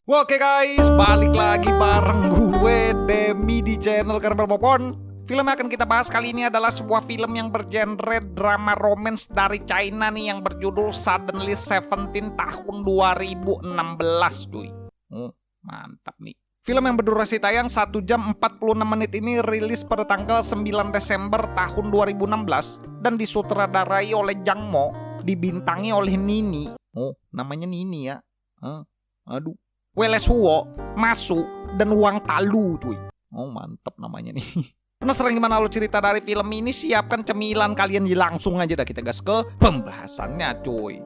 Oke guys, balik lagi bareng gue Demi di channel Karmel Popcorn. Film yang akan kita bahas kali ini adalah sebuah film yang bergenre drama romance dari China nih, yang berjudul Suddenly 17 tahun 2016 cuy. Mantap nih. Film yang berdurasi tayang 1 jam 46 menit ini rilis pada tanggal 9 Desember tahun 2016 dan disutradarai oleh Zhang Mo, dibintangi oleh Nini. Namanya Nini ya. Aduh. Weles Huo, Masu, dan Wang Talu cuy. Mantep namanya nih. Penasaran gimana lo cerita dari film ini? Siapkan cemilan kalian, langsung aja dah kita gas ke pembahasannya cuy.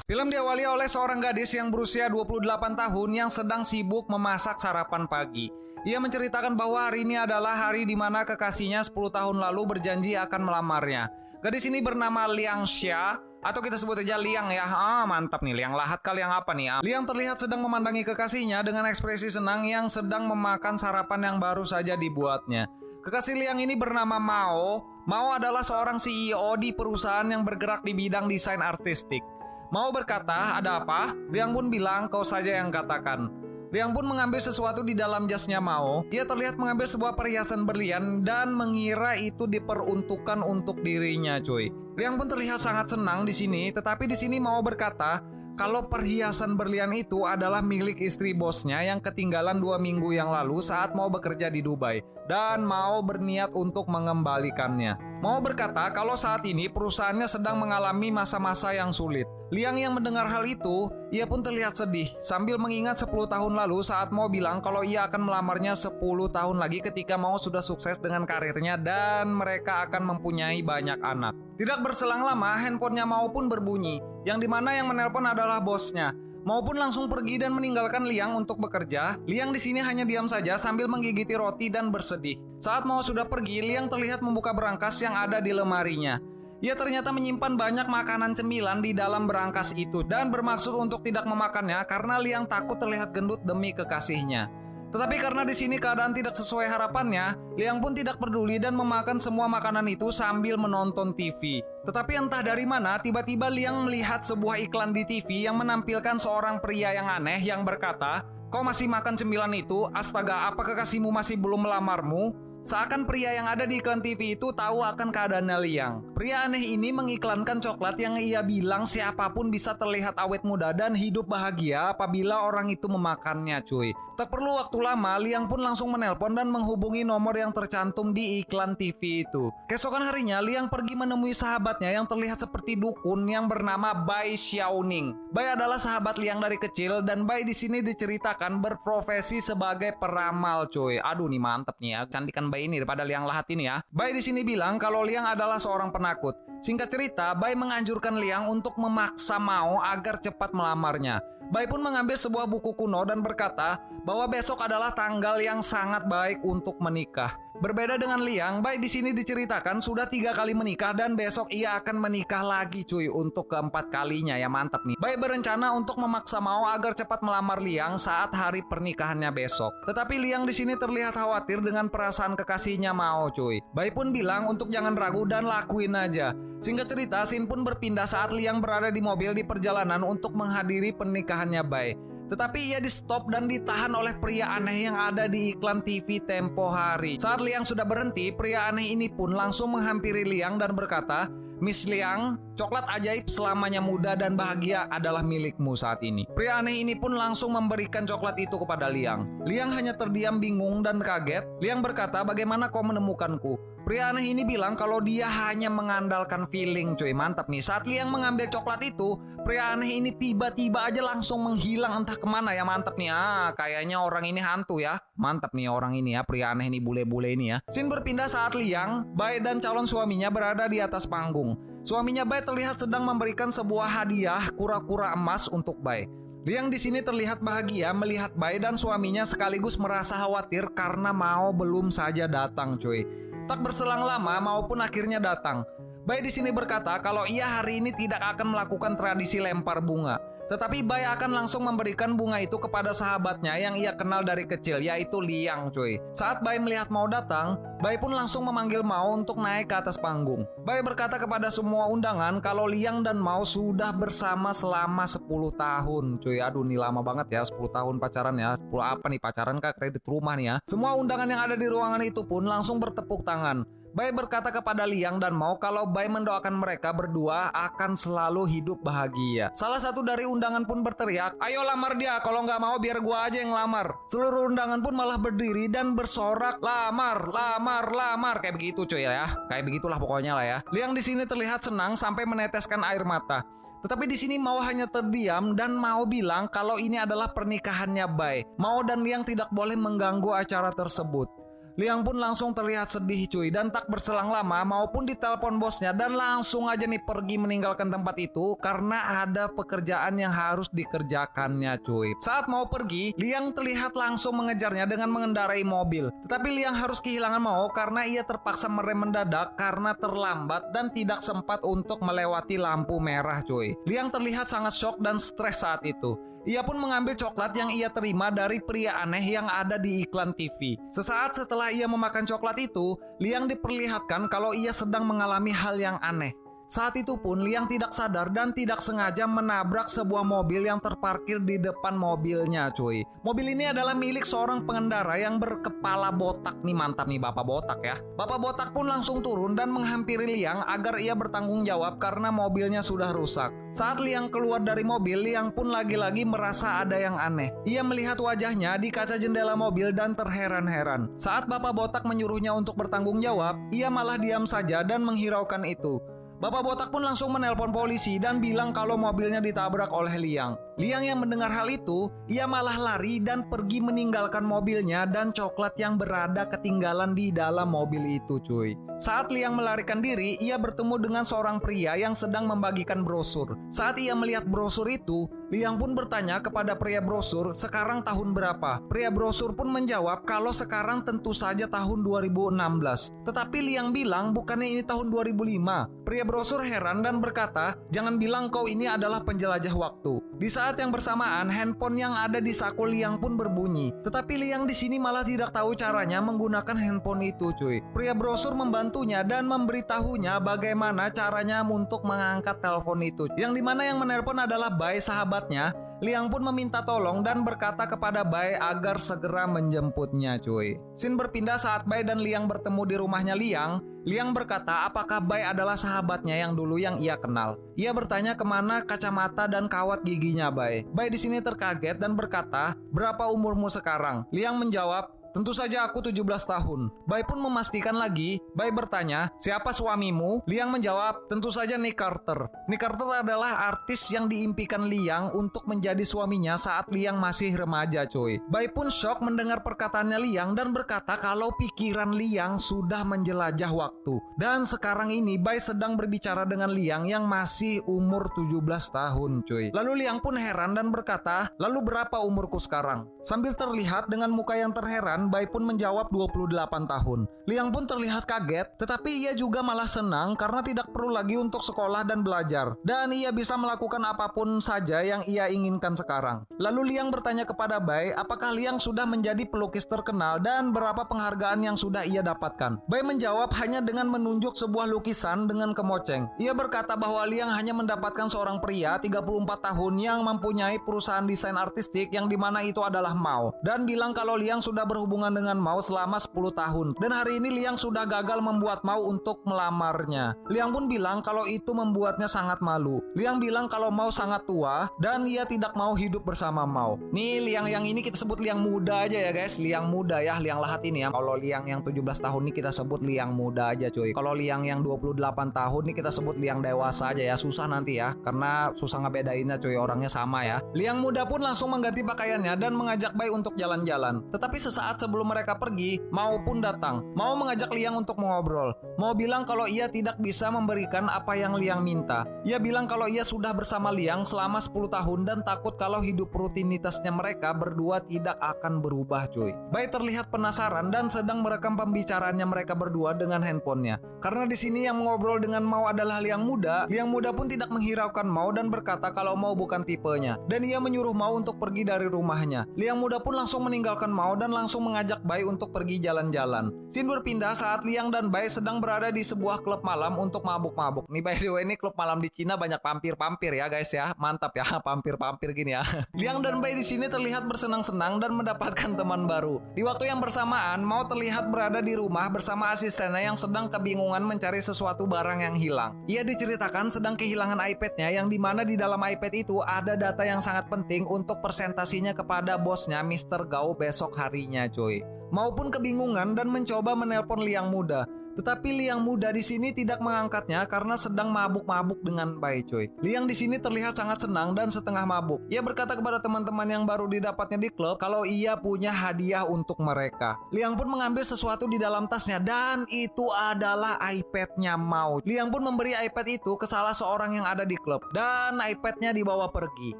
Film diawali oleh seorang gadis yang berusia 28 tahun yang sedang sibuk memasak sarapan pagi. Ia menceritakan bahwa hari ini adalah hari di mana kekasihnya 10 tahun lalu berjanji akan melamarnya. Gadis ini bernama Liang Xia, atau kita sebut aja Liang ya. Mantap nih, Liang Lahat kali yang apa nih? Liang terlihat sedang memandangi kekasihnya dengan ekspresi senang yang sedang memakan sarapan yang baru saja dibuatnya. Kekasih Liang ini bernama Mao. Mao adalah seorang CEO di perusahaan yang bergerak di bidang desain artistik. Mao berkata, "Ada apa?" Liang pun bilang, "Kau saja yang katakan." Liang pun mengambil sesuatu di dalam jasnya Mao. Ia terlihat mengambil sebuah perhiasan berlian dan mengira itu diperuntukkan untuk dirinya, cuy. Liang pun terlihat sangat senang di sini, tetapi di sini Mao berkata kalau perhiasan berlian itu adalah milik istri bosnya yang ketinggalan 2 minggu yang lalu saat mau bekerja di Dubai, dan Mao berniat untuk mengembalikannya. Mao berkata kalau saat ini perusahaannya sedang mengalami masa-masa yang sulit. Liang yang mendengar hal itu, ia pun terlihat sedih sambil mengingat 10 tahun lalu saat Mao bilang kalau ia akan melamarnya 10 tahun lagi ketika Mao sudah sukses dengan karirnya dan mereka akan mempunyai banyak anak. Tidak berselang lama, handphonenya Mao pun berbunyi, yang dimana yang menelpon adalah bosnya. Mao pun langsung pergi dan meninggalkan Liang untuk bekerja. Liang di sini hanya diam saja sambil menggigiti roti dan bersedih. Saat Mao sudah pergi, Liang terlihat membuka berangkas yang ada di lemarinya. Ia ternyata menyimpan banyak makanan cemilan di dalam berangkas itu dan bermaksud untuk tidak memakannya karena Liang takut terlihat gendut demi kekasihnya. Tetapi karena di sini keadaan tidak sesuai harapannya, Liang pun tidak peduli dan memakan semua makanan itu sambil menonton TV. Tetapi entah dari mana, tiba-tiba Liang melihat sebuah iklan di TV yang menampilkan seorang pria yang aneh yang berkata, "Kau masih makan cemilan itu? Astaga, apa kekasihmu masih belum melamarmu?" Seakan pria yang ada di iklan TV itu tahu akan keadaannya Liang. Pria aneh ini mengiklankan coklat yang ia bilang siapapun bisa terlihat awet muda dan hidup bahagia apabila orang itu memakannya, cuy. Tak perlu waktu lama, Liang pun langsung menelpon dan menghubungi nomor yang tercantum di iklan TV itu. Keesokan harinya, Liang pergi menemui sahabatnya yang terlihat seperti dukun yang bernama Bai Xiaoning. Bai adalah sahabat Liang dari kecil dan Bai di sini diceritakan berprofesi sebagai peramal, cuy. Aduh nih mantep nih ya, cantikan Bai ini daripada Liang Lahat ini ya. Bai di sini bilang kalau Liang adalah seorang penakut. Singkat cerita, Bai menganjurkan Liang untuk memaksa Mao agar cepat melamarnya. Bai pun mengambil sebuah buku kuno dan berkata bahwa besok adalah tanggal yang sangat baik untuk menikah. Berbeda dengan Liang, Bai di sini diceritakan sudah 3 kali menikah dan besok ia akan menikah lagi, cuy, untuk keempat kalinya ya. Mantap nih. Bai berencana untuk memaksa Mao agar cepat melamar Liang saat hari pernikahannya besok. Tetapi Liang di sini terlihat khawatir dengan perasaan kekasihnya Mao, cuy. Bai pun bilang untuk jangan ragu dan lakuin aja. Singkat cerita, scene pun berpindah saat Liang berada di mobil di perjalanan untuk menghadiri pernikahannya Bai. Tetapi ia di stop dan ditahan oleh pria aneh yang ada di iklan TV tempo hari. Saat Liang sudah berhenti, pria aneh ini pun langsung menghampiri Liang dan berkata, "Miss Liang, coklat ajaib selamanya muda dan bahagia adalah milikmu saat ini." Pria aneh ini pun langsung memberikan coklat itu kepada Liang. Liang hanya terdiam bingung dan kaget. Liang berkata, "Bagaimana kau menemukanku?" Pria aneh ini bilang kalau dia hanya mengandalkan feeling, cuy. Mantap nih. Saat Liang mengambil coklat itu, pria aneh ini tiba-tiba aja langsung menghilang entah kemana ya. Mantap nih. Kayaknya orang ini hantu ya. Mantap nih orang ini ya. Pria aneh ini bule-bule ini ya. Scene berpindah saat Liang, Bai dan calon suaminya berada di atas panggung. Suaminya Bai terlihat sedang memberikan sebuah hadiah kura-kura emas untuk Bai. Liang di sini terlihat bahagia melihat Bai dan suaminya sekaligus merasa khawatir karena Mao belum saja datang, cuy. Tak berselang lama, Mao pun akhirnya datang. Bai di sini berkata kalau ia hari ini tidak akan melakukan tradisi lempar bunga. Tetapi Bai akan langsung memberikan bunga itu kepada sahabatnya yang ia kenal dari kecil, yaitu Liang cuy. Saat Bai melihat Mao datang, Bai pun langsung memanggil Mao untuk naik ke atas panggung. Bai berkata kepada semua undangan kalau Liang dan Mao sudah bersama selama 10 tahun cuy. Aduh ini lama banget ya, 10 tahun pacaran ya. 10 apa nih pacaran kah, kredit rumah nih ya. Semua undangan yang ada di ruangan itu pun langsung bertepuk tangan. Bai berkata kepada Liang dan Mao kalau Bai mendoakan mereka berdua akan selalu hidup bahagia. Salah satu dari undangan pun berteriak, "Ayo lamar dia, kalau nggak mau biar gua aja yang lamar." Seluruh undangan pun malah berdiri dan bersorak, "Lamar, lamar, lamar." Kayak begitu cuy ya. Kayak begitulah pokoknya lah ya. Liang di sini terlihat senang sampai meneteskan air mata. Tetapi di sini Mao hanya terdiam dan Mao bilang kalau ini adalah pernikahannya Bai. Mao dan Liang tidak boleh mengganggu acara tersebut. Liang pun langsung terlihat sedih cuy, dan tak berselang lama maupun ditelepon bosnya dan langsung aja nih pergi meninggalkan tempat itu karena ada pekerjaan yang harus dikerjakannya cuy. Saat mau pergi, Liang terlihat langsung mengejarnya dengan mengendarai mobil. Tetapi Liang harus kehilangan Mao karena ia terpaksa merem mendadak karena terlambat dan tidak sempat untuk melewati lampu merah cuy. Liang terlihat sangat shock dan stres saat itu. Ia pun mengambil coklat yang ia terima dari pria aneh yang ada di iklan TV. Sesaat setelah ia memakan coklat itu, Liang diperlihatkan kalau ia sedang mengalami hal yang aneh. Saat itu pun Liang tidak sadar dan tidak sengaja menabrak sebuah mobil yang terparkir di depan mobilnya cuy. Mobil ini adalah milik seorang pengendara yang berkepala botak. Nih mantap nih bapak botak ya. Bapak botak pun langsung turun dan menghampiri Liang agar ia bertanggung jawab karena mobilnya sudah rusak. Saat Liang keluar dari mobil, Liang pun lagi-lagi merasa ada yang aneh. Ia melihat wajahnya di kaca jendela mobil dan terheran-heran. Saat bapak botak menyuruhnya untuk bertanggung jawab, ia malah diam saja dan menghiraukan itu. Bapak botak pun langsung menelpon polisi dan bilang kalau mobilnya ditabrak oleh Liang. Liang yang mendengar hal itu, ia malah lari dan pergi meninggalkan mobilnya dan coklat yang berada ketinggalan di dalam mobil itu cuy. Saat Liang melarikan diri, ia bertemu dengan seorang pria yang sedang membagikan brosur. Saat ia melihat brosur itu, Liang pun bertanya kepada pria brosur sekarang tahun berapa. Pria brosur pun menjawab kalau sekarang tentu saja tahun 2016. Tetapi Liang bilang bukannya ini tahun 2005. Pria brosur heran dan berkata, "Jangan bilang kau ini adalah penjelajah waktu." Di saat yang bersamaan, handphone yang ada di saku Liang pun berbunyi. Tetapi Liang di sini malah tidak tahu caranya menggunakan handphone itu cuy. Pria brosur membantunya dan memberitahunya bagaimana caranya untuk mengangkat telepon itu. Yang dimana yang menelpon adalah Bai sahabatnya. Liang pun meminta tolong dan berkata kepada Bai agar segera menjemputnya cuy. Scene berpindah saat Bai dan Liang bertemu di rumahnya Liang. Liang berkata apakah Bai adalah sahabatnya yang dulu yang ia kenal. Ia bertanya kemana kacamata dan kawat giginya Bai. Bai di sini terkaget dan berkata, "Berapa umurmu sekarang?" Liang menjawab, "Tentu saja aku 17 tahun. Bai pun memastikan lagi. Bai bertanya, "Siapa suamimu?" Liang menjawab, "Tentu saja Nick Carter." Nick Carter adalah artis yang diimpikan Liang untuk menjadi suaminya saat Liang masih remaja coy. Bai pun shock mendengar perkataannya Liang dan berkata kalau pikiran Liang sudah menjelajah waktu. Dan sekarang ini Bai sedang berbicara dengan Liang yang masih umur 17 tahun coy. Lalu Liang pun heran dan berkata, "Lalu berapa umurku sekarang?" Sambil terlihat dengan muka yang terheran, Bai pun menjawab 28 tahun. Liang pun terlihat kaget, tetapi ia juga malah senang karena tidak perlu lagi untuk sekolah dan belajar. Dan ia bisa melakukan apapun saja yang ia inginkan sekarang. Lalu Liang bertanya kepada Bai, apakah Liang sudah menjadi pelukis terkenal dan berapa penghargaan yang sudah ia dapatkan. Bai menjawab hanya dengan menunjuk sebuah lukisan dengan kemoceng. Ia berkata bahwa Liang hanya mendapatkan seorang pria 34 tahun yang mempunyai perusahaan desain artistik yang dimana itu adalah Mao. Dan bilang kalau Liang sudah berhubungan dengan Mao selama 10 tahun. Dan hari ini Liang sudah gagal membuat Mao untuk melamarnya. Liang pun bilang kalau itu membuatnya sangat malu. Liang bilang kalau Mao sangat tua dan ia tidak mau hidup bersama Mao. Nih Liang yang ini kita sebut Liang muda aja ya guys. Liang muda ya, Liang Lahat ini ya. Kalau Liang yang 17 tahun nih kita sebut Liang muda aja cuy. Kalau Liang yang 28 tahun nih kita sebut Liang dewasa aja ya. Susah nanti ya, karena susah ngebedainnya cuy, orangnya sama ya. Liang muda pun langsung mengganti pakaiannya dan mengajak Bai untuk jalan-jalan. Tetapi sesaat saat sebelum mereka pergi, Mao pun datang. Mao mengajak Liang untuk mengobrol. Mao bilang kalau ia tidak bisa memberikan apa yang Liang minta. Ia bilang kalau ia sudah bersama Liang selama 10 tahun dan takut kalau hidup rutinitasnya mereka berdua tidak akan berubah, cuy. Bai terlihat penasaran dan sedang merekam pembicaraannya mereka berdua dengan handphonenya. Karena di sini yang mengobrol dengan Mao adalah Liang muda pun tidak menghiraukan Mao dan berkata kalau Mao bukan tipenya. Dan ia menyuruh Mao untuk pergi dari rumahnya. Liang muda pun langsung meninggalkan Mao dan langsung mengajak Bai untuk pergi jalan-jalan. Scene berpindah saat Liang dan Bai sedang berada di sebuah klub malam untuk mabuk-mabuk. Nih by the way, ini klub malam di Cina banyak pampir-pampir ya guys ya. Mantap ya, pampir-pampir gini ya. Liang dan Bai di sini terlihat bersenang-senang dan mendapatkan teman baru. Di waktu yang bersamaan, Mao terlihat berada di rumah bersama asistennya yang sedang kebingungan mencari sesuatu barang yang hilang. Ia diceritakan sedang kehilangan iPad-nya yang dimana di dalam iPad itu ada data yang sangat penting untuk presentasinya kepada bosnya Mr. Gao besok harinya, coy. Mao pun kebingungan dan mencoba menelpon Liang muda. Tetapi Liang muda di sini tidak mengangkatnya karena sedang mabuk-mabuk dengan Bai, coy. Liang di sini terlihat sangat senang dan setengah mabuk. Ia berkata kepada teman-teman yang baru didapatnya di klub kalau ia punya hadiah untuk mereka. Liang pun mengambil sesuatu di dalam tasnya dan itu adalah iPad-nya Mao. Liang pun memberi iPad itu ke salah seorang yang ada di klub dan iPad-nya dibawa pergi.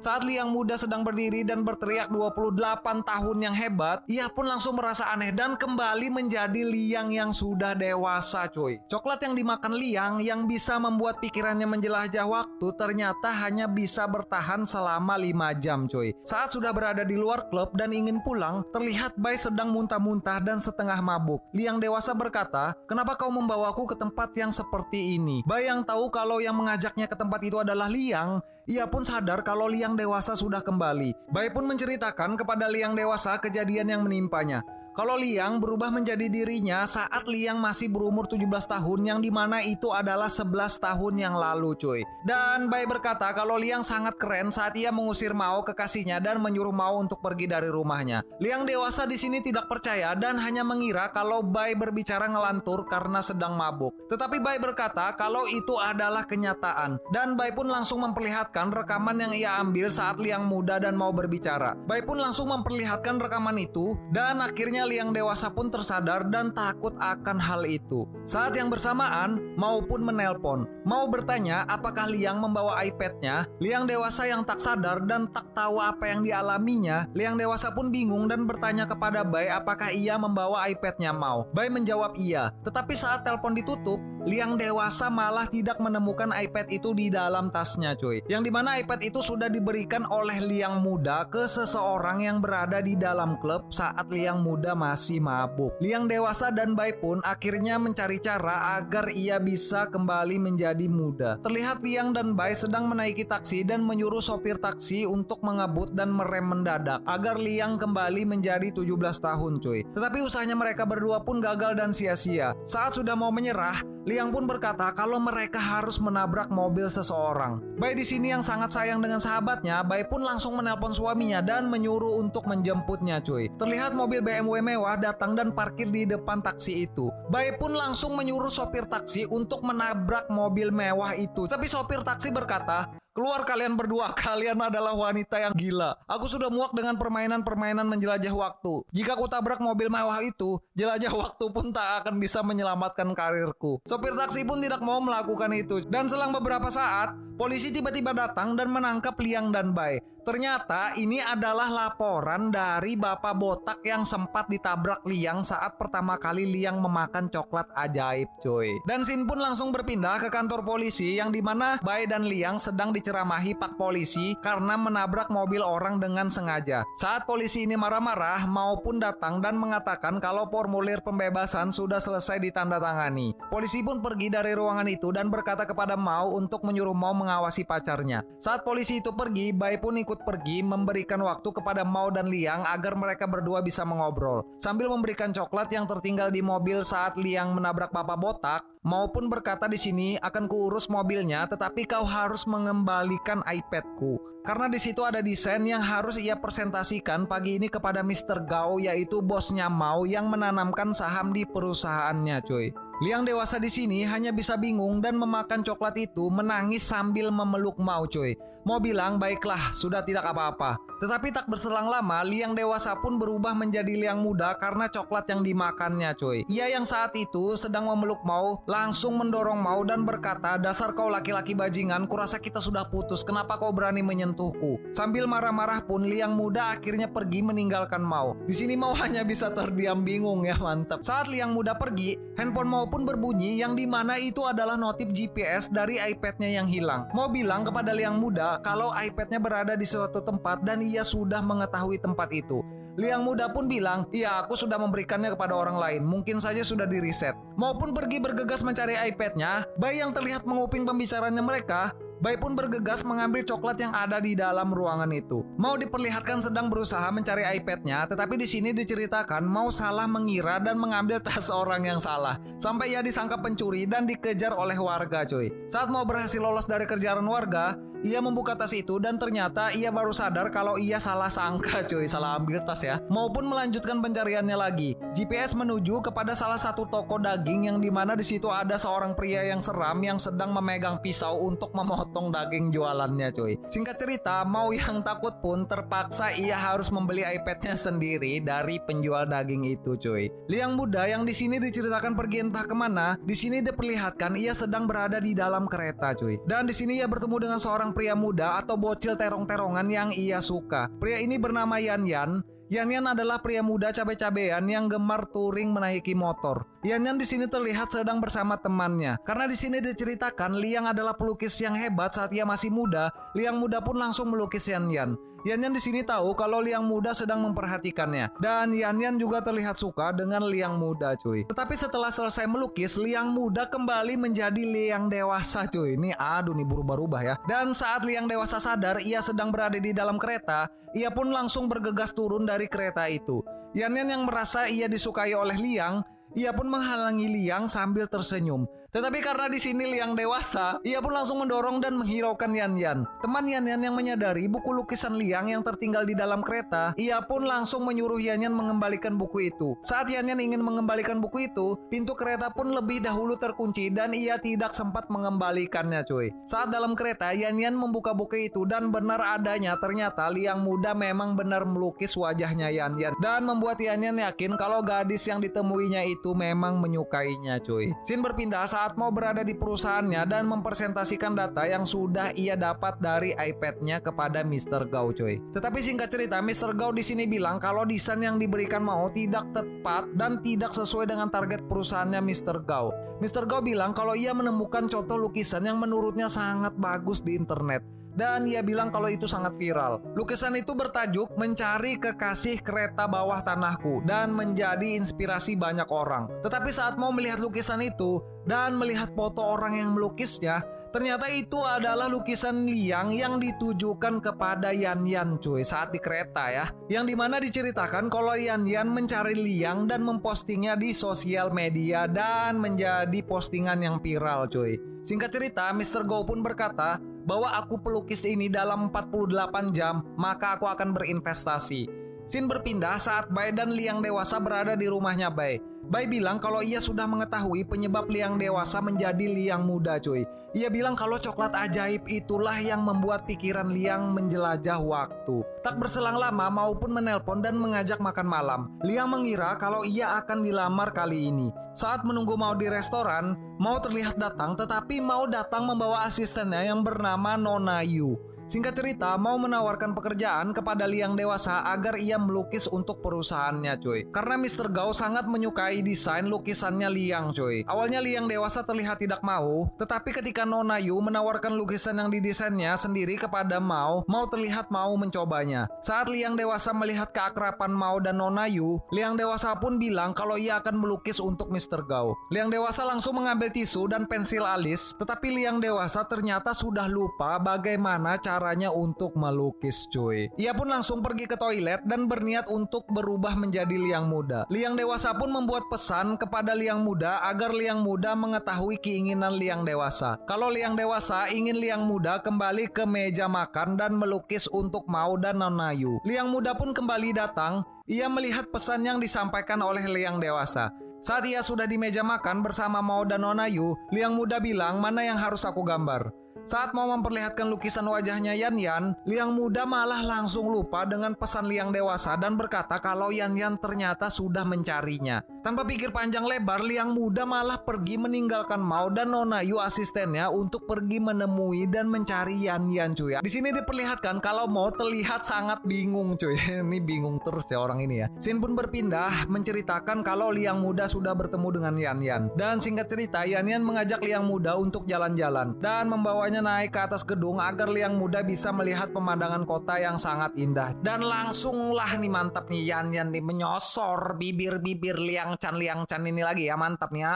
Saat Liang muda sedang berdiri dan berteriak 28 tahun yang hebat, ia pun langsung merasa aneh dan kembali menjadi Liang yang sudah dewasa, coy. Coklat yang dimakan Liang yang bisa membuat pikirannya menjelajah waktu ternyata hanya bisa bertahan selama 5 jam, coy. Saat sudah berada di luar klub dan ingin pulang, terlihat Bai sedang muntah-muntah dan setengah mabuk. Liang dewasa berkata, "Kenapa kau membawaku ke tempat yang seperti ini?" Bai yang tahu kalau yang mengajaknya ke tempat itu adalah Liang, ia pun sadar kalau Liang dewasa sudah kembali. Bai pun menceritakan kepada Liang dewasa kejadian yang menimpanya. Kalau Liang berubah menjadi dirinya saat Liang masih berumur 17 tahun yang dimana itu adalah 11 tahun yang lalu, cuy. Dan Bai berkata kalau Liang sangat keren saat ia mengusir Mao kekasihnya dan menyuruh Mao untuk pergi dari rumahnya. Liang dewasa di sini tidak percaya dan hanya mengira kalau Bai berbicara ngelantur karena sedang mabuk. Tetapi Bai berkata kalau itu adalah kenyataan. Dan Bai pun langsung memperlihatkan rekaman yang ia ambil saat Liang muda dan mau berbicara. Bai pun langsung memperlihatkan rekaman itu dan akhirnya Liang dewasa pun tersadar dan takut akan hal itu. Saat yang bersamaan, Mao pun menelpon. Mao bertanya apakah Liang membawa iPad-nya. Liang dewasa yang tak sadar dan tak tahu apa yang dialaminya. Liang dewasa pun bingung dan bertanya kepada Bai apakah ia membawa iPad-nya Mao. Bai menjawab iya. Tetapi saat telepon ditutup, Liang dewasa malah tidak menemukan iPad itu di dalam tasnya, coy. Yang dimana iPad itu sudah diberikan oleh Liang muda ke seseorang yang berada di dalam klub saat Liang muda masih mabuk. Liang dewasa dan Bai pun akhirnya mencari cara agar ia bisa kembali menjadi muda. Terlihat Liang dan Bai sedang menaiki taksi dan menyuruh sopir taksi untuk mengebut dan merem mendadak agar Liang kembali menjadi 17 tahun, coy. Tetapi usahanya mereka berdua pun gagal dan sia-sia. Saat sudah mau menyerah, Liang pun berkata kalau mereka harus menabrak mobil seseorang. Bai di sini yang sangat sayang dengan sahabatnya, Bai pun langsung menelpon suaminya dan menyuruh untuk menjemputnya, cuy. Terlihat mobil BMW mewah datang dan parkir di depan taksi itu. Bai pun langsung menyuruh sopir taksi untuk menabrak mobil mewah itu. Tapi sopir taksi berkata, "Keluar kalian berdua, kalian adalah wanita yang gila. Aku sudah muak dengan permainan-permainan menjelajah waktu. Jika aku tabrak mobil mewah itu, jelajah waktu pun tak akan bisa menyelamatkan karirku." Sopir taksi pun tidak mau melakukan itu. Dan selang beberapa saat, polisi tiba-tiba datang dan menangkap Liang dan Bai. Ternyata ini adalah laporan dari bapak botak yang sempat ditabrak Liang saat pertama kali Liang memakan coklat ajaib, coy. Dan scene pun langsung berpindah ke kantor polisi yang dimana Bai dan Liang sedang diceramahi pak polisi karena menabrak mobil orang dengan sengaja. Saat polisi ini marah-marah, Mao pun datang dan mengatakan kalau formulir pembebasan sudah selesai ditandatangani. Polisi pun pergi dari ruangan itu dan berkata kepada Mao untuk menyuruh Mao mengawasi pacarnya. Saat polisi itu pergi, Bai pun ikut pergi memberikan waktu kepada Mao dan Liang agar mereka berdua bisa mengobrol. Sambil memberikan coklat yang tertinggal di mobil saat Liang menabrak bapak botak, Mao pun berkata di sini akan kuurus mobilnya, tetapi kau harus mengembalikan iPadku. Karena di situ ada desain yang harus ia presentasikan pagi ini kepada Mr. Gao, yaitu bosnya Mao yang menanamkan saham di perusahaannya, coy. Liang dewasa di sini hanya bisa bingung dan memakan coklat itu menangis sambil memeluk Mao, coy. Mau bilang, baiklah, sudah tidak apa-apa. Tetapi tak berselang lama, Liang dewasa pun berubah menjadi Liang muda karena coklat yang dimakannya, coy. Ia yang saat itu sedang memeluk Mao langsung mendorong Mao dan berkata, dasar kau laki-laki bajingan, kurasa kita sudah putus, kenapa kau berani menyentuhku? Sambil marah-marah pun, Liang muda akhirnya pergi meninggalkan Mao. Di sini Mao hanya bisa terdiam bingung ya, mantap. Saat Liang muda pergi, handphone Mao pun berbunyi yang dimana itu adalah notif GPS dari iPad-nya yang hilang. Mao bilang kepada Liang muda kalau iPad-nya berada di suatu tempat dan ia sudah mengetahui tempat itu. Liang muda pun bilang, iya aku sudah memberikannya kepada orang lain, mungkin saja sudah di-reset. Mao pun pergi bergegas mencari iPad-nya. Bai yang terlihat menguping pembicaraannya mereka, Bai pun bergegas mengambil coklat yang ada di dalam ruangan itu. Mao diperlihatkan sedang berusaha mencari iPad-nya, tetapi di sini diceritakan Mao salah mengira dan mengambil tas orang yang salah. Sampai ia disangka pencuri dan dikejar oleh warga, coy. Saat Mao berhasil lolos dari kejaran warga, ia membuka tas itu dan ternyata ia baru sadar kalau ia salah sangka, coy, salah ambil tas ya. Mao pun melanjutkan pencariannya lagi. GPS menuju kepada salah satu toko daging yang dimana di situ ada seorang pria yang seram yang sedang memegang pisau untuk memotong daging jualannya, coy. Singkat cerita, Mao yang takut pun terpaksa ia harus membeli iPad-nya sendiri dari penjual daging itu, coy. Liang muda yang di sini diceritakan pergi entah kemana, di sini diperlihatkan ia sedang berada di dalam kereta, coy. Dan di sini ia bertemu dengan seorang pria muda atau bocil terong-terongan yang ia suka. Pria ini bernama Yan Yan. Yan Yan adalah pria muda cabe-cabean yang gemar touring menaiki motor. Yan Yan di sini terlihat sedang bersama temannya. Karena di sini diceritakan Liang adalah pelukis yang hebat saat ia masih muda, Liang muda pun langsung melukis Yan Yan. Yan Yan di sini tahu kalau Liang muda sedang memperhatikannya, dan Yan Yan juga terlihat suka dengan Liang muda, cuy. Tetapi setelah selesai melukis, Liang muda kembali menjadi Liang dewasa, cuy. Nih aduh nih berubah-ubah ya. Dan saat Liang dewasa sadar ia sedang berada di dalam kereta, ia pun langsung bergegas turun dari kereta itu. Yan Yan yang merasa ia disukai oleh Liang, ia pun menghalangi Liang sambil tersenyum. Tetapi karena di sini Liang dewasa, ia pun langsung mendorong dan menghiraukan Yan Yan. Teman Yan Yan yang menyadari buku lukisan Liang yang tertinggal di dalam kereta, ia pun langsung menyuruh Yan Yan mengembalikan buku itu. Saat Yan Yan ingin mengembalikan buku itu, pintu kereta pun lebih dahulu terkunci dan ia tidak sempat mengembalikannya, cuy. Saat dalam kereta, Yan Yan membuka buku itu dan benar adanya ternyata Liang muda memang benar melukis wajahnya Yan Yan dan membuat Yan Yan yakin kalau gadis yang ditemuinya itu memang menyukainya, cuy. Scene berpindah saat mau berada di perusahaannya dan mempresentasikan data yang sudah ia dapat dari iPad-nya kepada Mr. Gao, coy. Tetapi singkat cerita, Mr. Gao di sini bilang kalau desain yang diberikan Mao tidak tepat dan tidak sesuai dengan target perusahaannya Mr. Gao. Mr. Gao bilang kalau ia menemukan contoh lukisan yang menurutnya sangat bagus di internet. Dan ia bilang kalau itu sangat viral. Lukisan itu bertajuk Mencari Kekasih Kereta Bawah Tanahku dan menjadi inspirasi banyak orang. Tetapi saat mau melihat lukisan itu dan melihat foto orang yang melukisnya, ternyata itu adalah lukisan Liang yang ditujukan kepada Yan Yan, cuy, saat di kereta ya. Yang dimana diceritakan kalau Yan Yan mencari Liang dan mempostingnya di sosial media dan menjadi postingan yang viral, cuy. Singkat cerita, Mr. Gao pun berkata bahwa aku pelukis ini dalam 48 jam, maka aku akan berinvestasi. Scene berpindah saat Bai dan Liang dewasa berada di rumahnya Bai. Bai bilang kalau ia sudah mengetahui penyebab Liang dewasa menjadi Liang muda, cuy. Ia bilang kalau coklat ajaib itulah yang membuat pikiran Liang menjelajah waktu. Tak berselang lama Mao pun menelpon dan mengajak makan malam. Liang mengira kalau ia akan dilamar kali ini. Saat menunggu Mao di restoran, Mao terlihat datang, tetapi Mao datang membawa asistennya yang bernama Nona Yu. Singkat cerita, Mao menawarkan pekerjaan kepada Liang dewasa agar ia melukis untuk perusahaannya, cuy. Karena Mr. Gao sangat menyukai desain lukisannya Liang, cuy. Awalnya Liang dewasa terlihat tidak mau, tetapi ketika Nona Yu menawarkan lukisan yang didesainnya sendiri kepada Mao, Mao terlihat mau mencobanya. Saat Liang dewasa melihat keakraban Mao dan Nona Yu, Liang dewasa pun bilang kalau ia akan melukis untuk Mr. Gao. Liang dewasa langsung mengambil tisu dan pensil alis, tetapi Liang dewasa ternyata sudah lupa bagaimana caranya untuk melukis, cuy. Ia pun langsung pergi ke toilet dan berniat untuk berubah menjadi Liang muda. Liang dewasa pun membuat pesan kepada Liang muda agar Liang muda mengetahui keinginan Liang dewasa. Kalau Liang dewasa ingin Liang muda kembali ke meja makan dan melukis untuk Mao dan Nona Yu. Liang muda pun kembali datang. Ia melihat pesan yang disampaikan oleh Liang dewasa. Saat ia sudah di meja makan bersama Mao dan Nona Yu, Liang muda bilang mana yang harus aku gambar. Saat mau memperlihatkan lukisan wajahnya Yan, Liang muda malah langsung lupa dengan pesan Liang dewasa dan berkata kalau Yan ternyata sudah mencarinya. Tanpa pikir panjang lebar, Liang muda malah pergi meninggalkan Mao dan Nona Yu asistennya untuk pergi menemui dan mencari Yan cuy. Di sini diperlihatkan kalau Mao terlihat sangat bingung cuy. Ini bingung terus ya orang ini ya. Scene pun berpindah menceritakan kalau Liang muda sudah bertemu dengan Yan. Dan singkat cerita, Yan mengajak Liang muda untuk jalan-jalan dan membawanya naik ke atas gedung agar Liang muda bisa melihat pemandangan kota yang sangat indah. Dan langsunglah nih mantap nih Yan nih menyosor bibir Liang Chan ini lagi ya, mantap nih.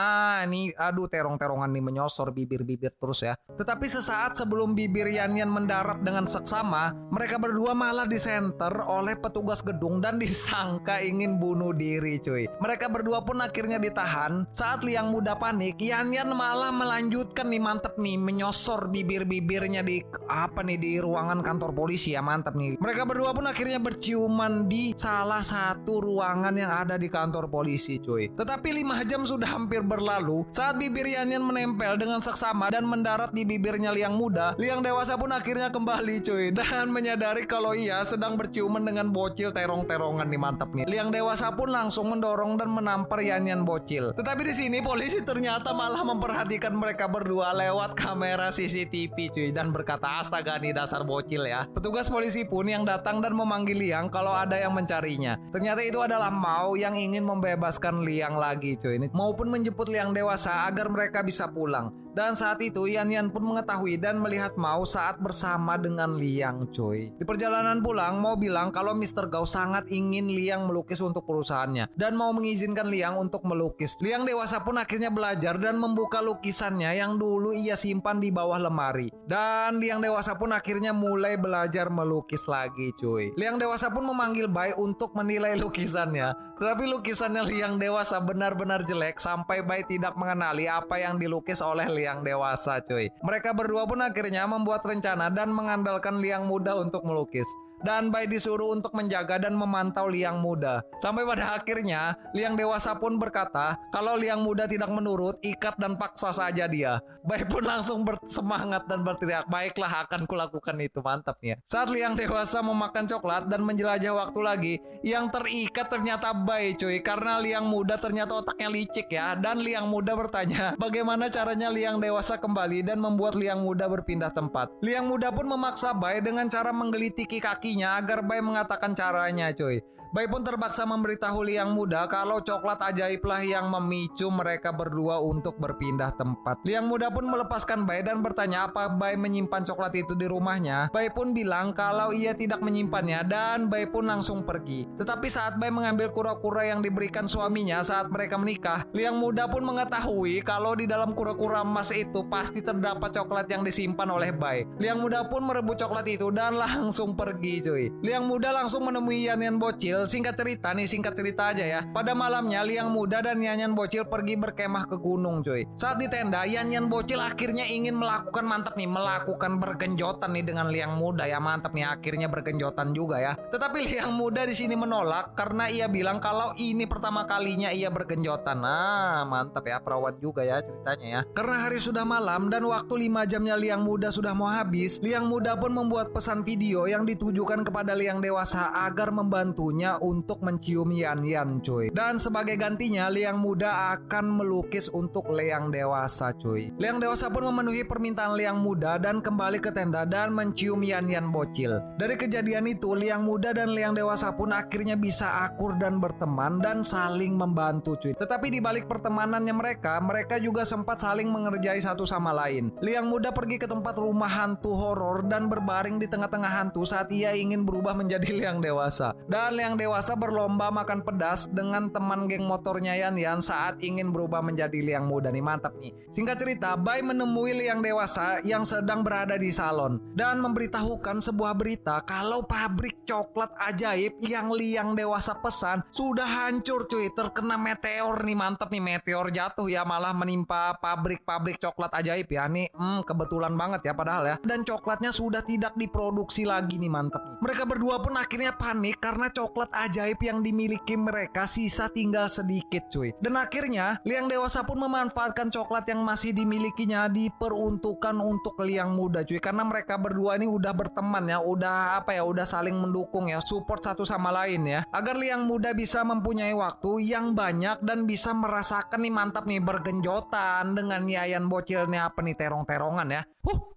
Ini aduh terong-terongan nih menyosor bibir terus ya. Tetapi sesaat sebelum bibir Yan mendarat dengan seksama, mereka berdua malah disenter oleh petugas gedung dan disangka ingin bunuh diri cuy. Mereka berdua pun akhirnya ditahan. Saat Liang muda panik, Yan malah melanjutkan nih mantap nih menyosor bibirnya di ruangan kantor polisi ya, mantap nih. Mereka berdua pun akhirnya berciuman di salah satu ruangan yang ada di kantor polisi cuy. Tetapi 5 jam sudah hampir berlalu saat bibir Yan menempel dengan seksama dan mendarat di bibirnya Liang muda. Liang dewasa pun akhirnya kembali cuy dan menyadari kalau ia sedang berciuman dengan bocil terong-terongan nih, mantap nih. Liang dewasa pun langsung mendorong dan menampar Yan bocil. Tetapi di sini polisi ternyata malah memperhatikan mereka berdua lewat kamera CCTV cuy dan berkata astaga nih dasar bocil ya. Petugas polisi pun yang datang dan memanggil Liang kalau ada yang mencarinya. Ternyata itu adalah Mao yang ingin membebaskan Liang lagi cuy. Maupun menjemput Liang dewasa agar mereka bisa pulang. Dan saat itu Yan pun mengetahui dan melihat Mao saat bersama dengan Liang cuy. Di perjalanan pulang, Mao bilang kalau Mr. Gao sangat ingin Liang melukis untuk perusahaannya dan mau mengizinkan Liang untuk melukis. Liang dewasa pun akhirnya belajar dan membuka lukisannya yang dulu ia simpan di bawah lemari. Dan Liang dewasa pun akhirnya mulai belajar melukis lagi cuy. Liang dewasa pun memanggil Bai untuk menilai lukisannya. Tetapi lukisannya Liang dewasa benar-benar jelek sampai Bai tidak mengenali apa yang dilukis oleh Liang dewasa cuy. Mereka berdua pun akhirnya membuat rencana dan mengandalkan Liang muda untuk melukis. Dan Bai disuruh untuk menjaga dan memantau Liang muda. Sampai pada akhirnya Liang dewasa pun berkata kalau Liang muda tidak menurut, ikat dan paksa saja dia. Bai pun langsung bersemangat dan berteriak, baiklah akan kulakukan itu, mantap ya. Saat Liang dewasa memakan coklat dan menjelajah waktu lagi, yang terikat ternyata Bai cuy. Karena Liang muda ternyata otaknya licik ya. Dan Liang muda bertanya bagaimana caranya Liang dewasa kembali dan membuat Liang muda berpindah tempat. Liang muda pun memaksa Bai dengan cara menggelitiki kaki agar Bai mengatakan caranya cuy. Bai pun terpaksa memberitahu Liang muda kalau coklat ajaiblah yang memicu mereka berdua untuk berpindah tempat. Liang muda pun melepaskan Bai dan bertanya apa Bai menyimpan coklat itu di rumahnya. Bai pun bilang kalau ia tidak menyimpannya dan Bai pun langsung pergi. Tetapi saat Bai mengambil kura-kura yang diberikan suaminya saat mereka menikah, Liang muda pun mengetahui kalau di dalam kura-kura emas itu pasti terdapat coklat yang disimpan oleh Bai. Liang muda pun merebut coklat itu dan langsung pergi cuy. Liang muda langsung menemui Yan bocil. Singkat cerita aja ya. Pada malamnya Liang muda dan Yan bocil pergi berkemah ke gunung cuy. Saat di tenda, Yan bocil akhirnya ingin melakukan bergenjotan nih dengan Liang muda ya, mantap nih, akhirnya bergenjotan juga ya. Tetapi Liang muda di sini menolak karena ia bilang kalau ini pertama kalinya ia bergenjotan. Nah, mantap ya, perawan juga ya ceritanya ya. Karena hari sudah malam dan waktu 5 jamnya Liang muda sudah mau habis, Liang muda pun membuat pesan video yang ditujukan kepada Liang dewasa agar membantunya untuk mencium Yan cuy. Dan sebagai gantinya Liang muda akan melukis untuk Liang dewasa cuy. Liang dewasa pun memenuhi permintaan Liang muda dan kembali ke tenda dan mencium Yan bocil. Dari kejadian itu Liang muda dan Liang dewasa pun akhirnya bisa akur dan berteman dan saling membantu cuy. Tetapi di balik pertemanannya mereka juga sempat saling mengerjai satu sama lain. Liang muda pergi ke tempat rumah hantu horor dan berbaring di tengah-tengah hantu saat ia ingin berubah menjadi Liang dewasa. Dan Liang dewasa berlomba makan pedas dengan teman geng motornya Yan saat ingin berubah menjadi Liang muda nih, mantap nih. Singkat cerita, Bai menemui Liang dewasa yang sedang berada di salon dan memberitahukan sebuah berita kalau pabrik coklat ajaib yang Liang dewasa pesan sudah hancur cuy, terkena meteor nih, mantap nih, meteor jatuh ya malah menimpa pabrik coklat ajaib ya nih. Kebetulan banget ya padahal ya. Dan coklatnya sudah tidak diproduksi lagi nih, mantap nih. Mereka berdua pun akhirnya panik karena coklat coklat ajaib yang dimiliki mereka sisa tinggal sedikit cuy. Dan akhirnya Liang dewasa pun memanfaatkan coklat yang masih dimilikinya diperuntukkan untuk Liang muda cuy. Karena mereka berdua ini udah berteman ya, udah saling mendukung ya, support satu sama lain ya. Agar Liang muda bisa mempunyai waktu yang banyak dan bisa merasakan nih mantap nih bergenjotan dengan Yayan bocilnya apa nih terong-terongan ya.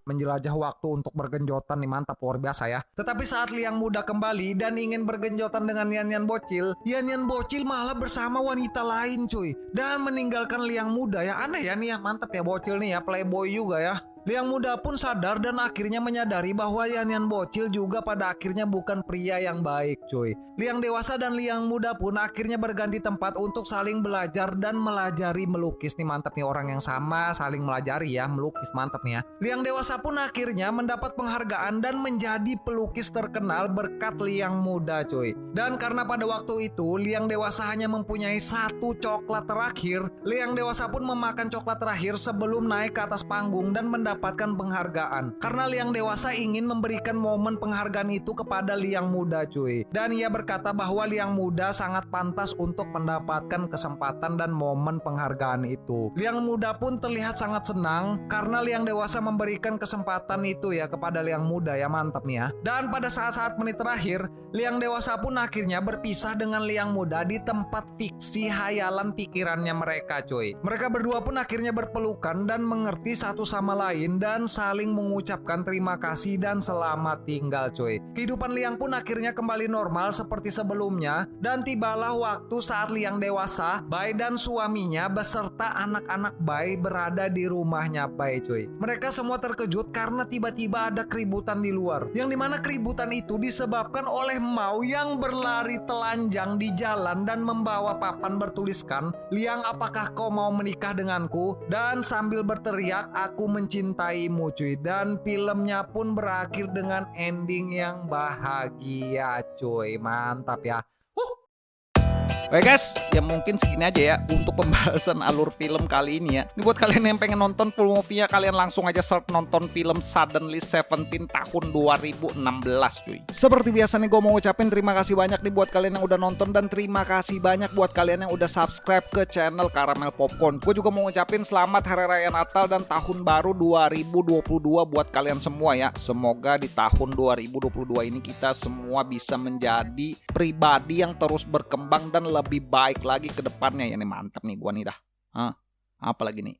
Menjelajah waktu untuk bergenjotan nih mantap luar biasa ya. Tetapi saat Liang muda kembali dan ingin bergenjotan dengan Yan bocil, Yan bocil malah bersama wanita lain cuy. Dan meninggalkan Liang muda ya. Aneh ya nih ya, mantap ya bocil nih ya, playboy juga ya. Liang muda pun sadar dan akhirnya menyadari bahwa Yan bocil juga pada akhirnya bukan pria yang baik cuy. Liang dewasa dan Liang muda pun akhirnya berganti tempat untuk saling belajar dan melajari melukis nih mantap nih, orang yang sama saling melajari ya melukis mantap nih ya. Liang dewasa pun akhirnya mendapat penghargaan dan menjadi pelukis terkenal berkat Liang muda cuy. Dan karena pada waktu itu Liang dewasa hanya mempunyai satu coklat terakhir, Liang dewasa pun memakan coklat terakhir sebelum naik ke atas panggung dan mendapatkan penghargaan. Karena Liang dewasa ingin memberikan momen penghargaan itu kepada Liang muda cuy. Dan ia berkata bahwa Liang muda sangat pantas untuk mendapatkan kesempatan dan momen penghargaan itu. Liang muda pun terlihat sangat senang karena Liang dewasa memberikan kesempatan itu ya kepada Liang muda ya, mantap nih ya. Dan pada saat-saat menit terakhir, Liang dewasa pun akhirnya berpisah dengan Liang muda di tempat fiksi hayalan pikirannya mereka cuy. Mereka berdua pun akhirnya berpelukan dan mengerti satu sama lain dan saling mengucapkan terima kasih dan selamat tinggal cuy. Kehidupan Liang pun akhirnya kembali normal seperti sebelumnya dan tibalah waktu saat Liang dewasa, Bai dan suaminya beserta anak-anak Bai berada di rumahnya Bai cuy. Mereka semua terkejut karena tiba-tiba ada keributan di luar, yang dimana keributan itu disebabkan oleh Mao yang berlari telanjang di jalan dan membawa papan bertuliskan, "Liang, apakah kau mau menikah denganku?" Dan sambil berteriak, "Aku mencintaimu," cuy. Dan filmnya pun berakhir dengan ending yang bahagia cuy. Mantap ya. Oke guys, ya mungkin segini aja ya untuk pembahasan alur film kali ini ya. Ini buat kalian yang pengen nonton full movie-nya, kalian langsung aja search nonton film Suddenly 17 tahun 2016 cuy. Seperti biasa nih gue mau ngucapin terima kasih banyak nih buat kalian yang udah nonton, dan terima kasih banyak buat kalian yang udah subscribe ke channel Caramel Popcorn. Gue juga mau ngucapin selamat Hari Raya Natal dan Tahun Baru 2022 buat kalian semua ya. Semoga di tahun 2022 ini kita semua bisa menjadi pribadi yang terus berkembang dan lebih baik lagi ke depannya ya. Nih mantap nih gua nih dah. Apa lagi nih?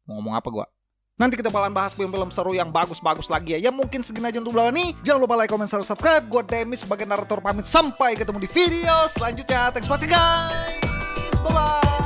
Mau ngomong apa gua? Nanti kita bakalan bahas film-film seru yang bagus-bagus lagi ya. Ya mungkin segini aja untuk belakang nih. Jangan lupa like, comment, share, subscribe. Gua Demis sebagai narator pamit. Sampai ketemu di video selanjutnya. Thanks for watching guys. Bye-bye.